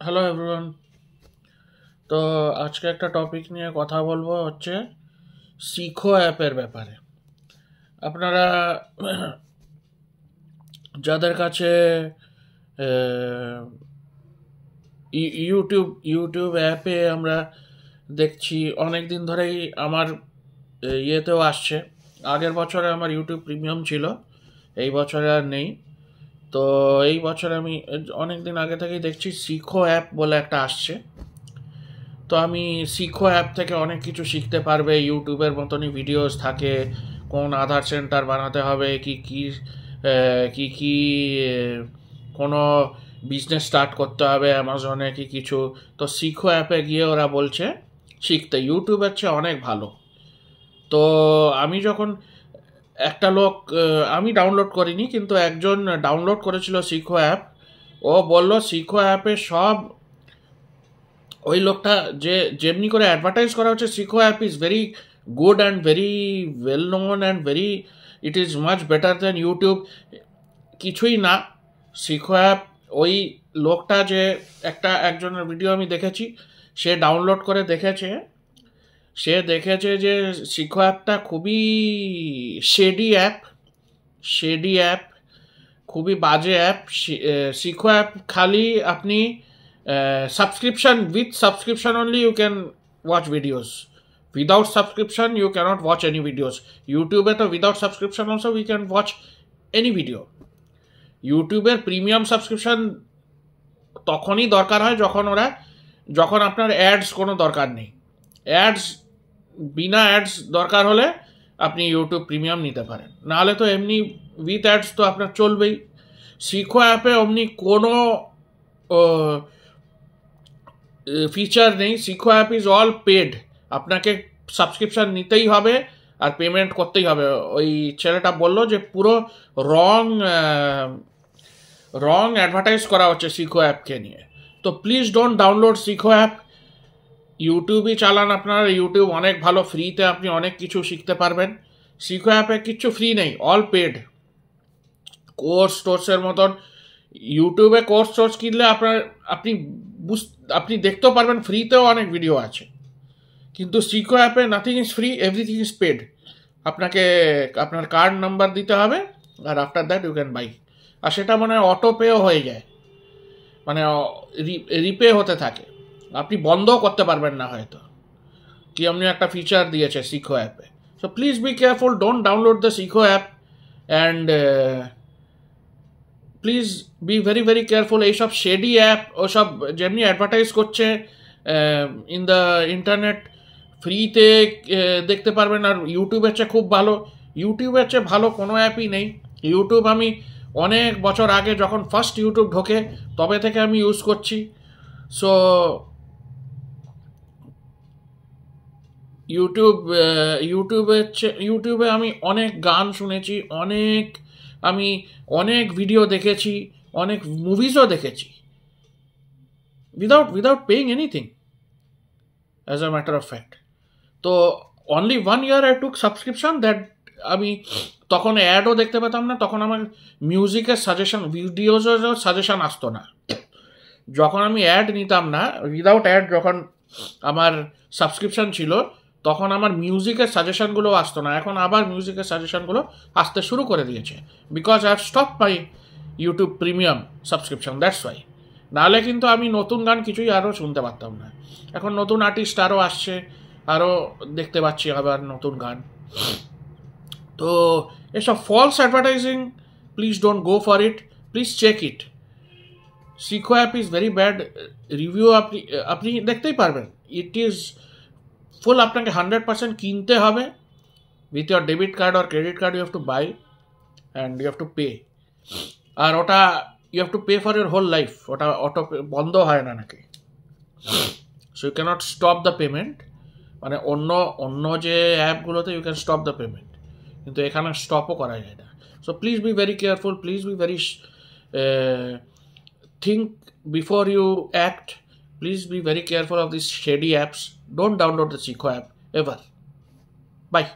Hello everyone. তো আজকে একটা টপিক নিয়ে কথা বলবো হচ্ছে শিখো অ্যাপের ব্যাপারে। আপনারা যাদের কাছে ইউটিউব অ্যাপে আমরা দেখছি অনেক দিন ধরেই আমার ইয়েতেও আসছে। আগের বছরে আমার ইউটিউব প্রিমিয়াম ছিল, এই বছরে আর নেই। তো এই বছরে আমি অনেক দিন আগে থেকেই দেখছি শিখো অ্যাপ বলে একটা আসছে। তো আমি শিখো অ্যাপ থেকে অনেক কিছু শিখতে পারবে, ইউটিউবের মতনই ভিডিওস থাকে, কোন আধার সেন্টার বানাতে হবে, কি কোনো বিজনেস স্টার্ট করতে হবে অ্যামাজনে কি কিছু। তো শিখো অ্যাপে গিয়ে ওরা বলছে শিখতে ইউটিউবের চেয়ে অনেক ভালো। তো আমি যখন একটা লোক, আমি ডাউনলোড করিনি কিন্তু একজন ডাউনলোড করেছিল শিখো অ্যাপ। ও বলল শিখো অ্যাপে সব ওই লোকটা যে যেমনি করে অ্যাডভার্টাইজ করা হচ্ছে, শিখো app is very good and very well known and very, it is much better than YouTube. কিছুই না। শিখো অ্যাপ, ওই লোকটা যে একজনের ভিডিও আমি দেখেছি, সে ডাউনলোড করে দেখেছে, সে দেখেছে যে শিখো অ্যাপটা খুবই শেডি অ্যাপ, খুবই বাজে অ্যাপ। শিখো অ্যাপ খালি আপনি subscription only you can watch videos, without subscription you can't watch any videos. ইউটিউবে তো without subscription also we can watch any video. ইউটিউবের প্রিমিয়াম সাবস্ক্রিপশন তখনই দরকার হয় যখন আপনার অ্যাডস কোনো দরকার নেই। বিনা অ্যাডস দরকার হলে আপনি ইউটিউব প্রিমিয়াম নিতে পারেন, নাহলে তো এমনি উইথ অ্যাডস তো আপনার চলবেই। শিখো অ্যাপে অমনি কোনো ফিচার নেই। শিখো অ্যাপ ইজ অল পেড, আপনাকে সাবস্ক্রিপশান নিতেই হবে আর পেমেন্ট করতেই হবে। ওই ছেলেটা বললো যে পুরো রং রং অ্যাডভার্টাইজ করা হচ্ছে শিখো অ্যাপকে নিয়ে। তো প্লিজ ডোন্ট ডাউনলোড শিখো অ্যাপ। ইউটিউবই চালান আপনার, ইউটিউব অনেক ভালো, ফ্রিতে আপনি অনেক কিছু শিখতে পারবেন। শিখো অ্যাপে কিচ্ছু ফ্রি নেই, অল পেড। কোর্সের মতন ইউটিউবে কোর্স কিনলে আপনি আপনি দেখতেও পারবেন, ফ্রিতেও অনেক ভিডিও আছে। কিন্তু শিখো অ্যাপে nothing is free, everything is paid. আপনাকে আপনার কার্ড নাম্বার দিতে হবে আর after that you can buy. আর সেটা মানে অটো পেও হয়ে যায়, মানে রিপে হতে থাকে, আপনি বন্ধও করতে পারবেন না হয়তো। কি এমনি একটা ফিচার দিয়েছে শিখো অ্যাপে। So please be careful, don't download the Shikho app and please be very very careful. এইসব শেডি অ্যাপ ওসব যেমনি অ্যাডভার্টাইজ করছে ইন দ্য ইন্টারনেট, ফ্রিতে দেখতে পারবেন। আর ইউটিউবের চেয়ে খুব ভালো, ইউটিউবের চেয়ে ভালো কোনো অ্যাপই নেই। ইউটিউব আমি অনেক বছর আগে যখন ফার্স্ট ইউটিউব ঢোকে তবে থেকে আমি ইউজ করছি। সো ইউটিউবে আমি অনেক গান শুনেছি, আমি অনেক ভিডিও দেখেছি, অনেক মুভিজও দেখেছি without paying anything, as a matter of fact. তো only 1 year I took subscription that আমি তখন অ্যাডও দেখতে পেতাম না, তখন আমার মিউজিকের সাজেশন, ভিডিওজেরও সাজেশন আসতো না। যখন আমি অ্যাড নিতাম না, উইদাউট অ্যাড যখন আমার সাবস্ক্রিপশন ছিল, তখন আমার মিউজিকের সাজেশনগুলো আসতো না। এখন আবার মিউজিকের সাজেশনগুলো আসতে শুরু করে দিয়েছে, because I have stop my YouTube premium subscription, that's why. নাহলে কিন্তু আমি নতুন গান কিছুই আরও শুনতে পারতাম না। এখন নতুন আর্টিস্ট আরও আসছে, আরও দেখতে পাচ্ছি আবার নতুন গান। তো এসব false advertising, please don't go for it, please check it. Shikho app is very bad, review আপনি দেখতেই পারবেন। ইট ইজ ফুল, আপনাকে 100% কিনতে হবে। With your debit card or credit card you have to buy and you have to pay. আর ওটা you have to pay for your whole life, ওটা auto বন্ধ হয় না নাকি। So you can't stop the payment, মানে অন্য যে অ্যাপগুলোতে you can stop the payment, কিন্তু এখানে স্টপও করা যায় না। So please be very careful, please be very think before you act. Please be very careful of these shady apps. Don't download the Chico app ever. Bye.